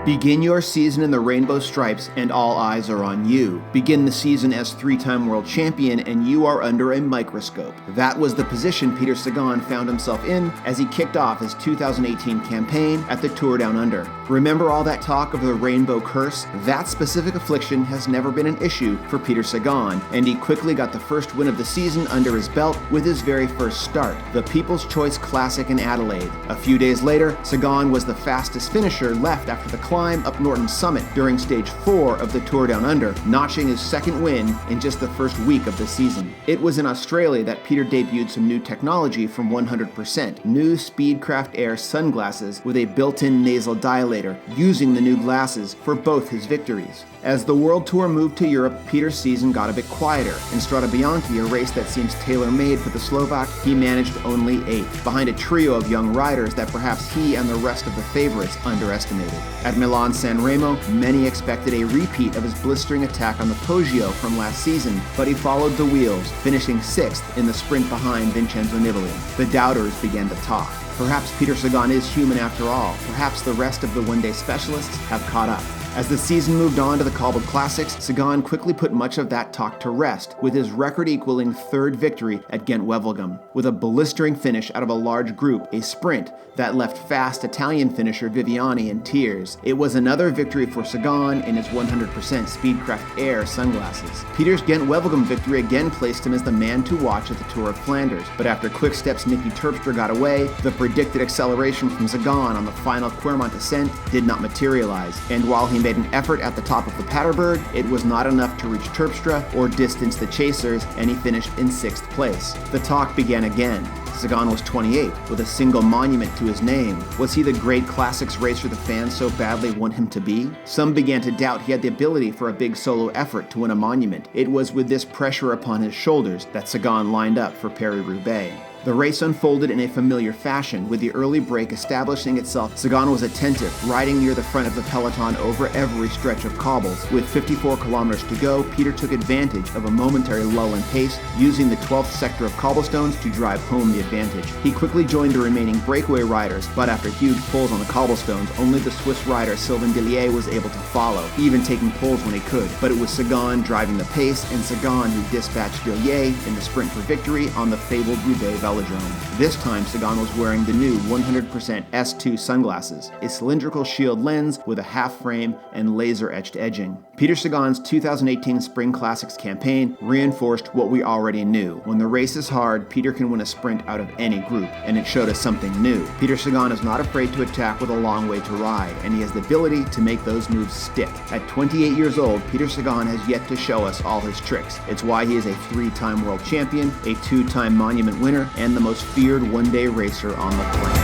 Begin your season in the rainbow stripes and all eyes are on you. Begin the season as three-time world champion and you are under a microscope. That was the position Peter Sagan found himself in as he kicked off his 2018 campaign at the Tour Down Under. Remember all that talk of the rainbow curse? That specific affliction has never been an issue for Peter Sagan, and he quickly got the first win of the season under his belt with his very first start, the People's Choice Classic in Adelaide. A few days later, Sagan was the fastest finisher left after the climb up Norton's summit during stage 4 of the Tour Down Under, notching his second win in just the first week of the season. It was in Australia that Peter debuted some new technology from 100%, new Speedcraft Air sunglasses with a built-in nasal dilator, using the new glasses for both his victories. As the World Tour moved to Europe, Peter's season got a bit quieter. In Strade Bianche, a race that seems tailor-made for the Slovak, he managed only 8th, behind a trio of young riders that perhaps he and the rest of the favorites underestimated. At Milan San Remo, many expected a repeat of his blistering attack on the Poggio from last season, but he followed the wheels, finishing 6th in the sprint behind Vincenzo Nibali. The doubters began to talk. Perhaps Peter Sagan is human after all. Perhaps the rest of the one-day specialists have caught up. As the season moved on to the Cobbled Classics, Sagan quickly put much of that talk to rest with his record-equaling 3rd victory at Ghent-Wevelgem, with a blistering finish out of a large group, a sprint that left fast Italian finisher Viviani in tears. It was another victory for Sagan in his 100% Speedcraft Air sunglasses. Peter's Ghent-Wevelgem victory again placed him as the man to watch at the Tour of Flanders, but after Quick-Step's Niki Terpstra got away, the predicted acceleration from Sagan on the final Quermont ascent did not materialize, and while he made an effort at the top of the Paterberg, it was not enough to reach Terpstra or distance the chasers, and he finished in 6th place. The talk began again. Sagan was 28th, with a single monument to his name. Was he the great classics racer the fans so badly want him to be? Some began to doubt he had the ability for a big solo effort to win a monument. It was with this pressure upon his shoulders that Sagan lined up for Paris-Roubaix. The race unfolded in a familiar fashion, with the early break establishing itself. Sagan was attentive, riding near the front of the peloton over every stretch of cobbles. With 54 kilometers to go, Peter took advantage of a momentary lull in pace, using the 12th sector of cobblestones to drive home the advantage. He quickly joined the remaining breakaway riders, but after huge pulls on the cobblestones, only the Swiss rider Sylvain Dillier was able to follow, even taking pulls when he could. But it was Sagan driving the pace, and Sagan who dispatched Dillier in the sprint for victory on the fabled Roubaix velodrome. This time, Sagan was wearing the new 100% S2 sunglasses, a cylindrical shield lens with a half frame and laser-etched edging. Peter Sagan's 2018 Spring Classics campaign reinforced what we already knew. When the race is hard, Peter can win a sprint out of any group, and it showed us something new. Peter Sagan is not afraid to attack with a long way to ride, and he has the ability to make those moves stick. At 28 years old, Peter Sagan has yet to show us all his tricks. It's why he is a 3-time world champion, a 2-time monument winner, and the most feared one-day racer on the planet.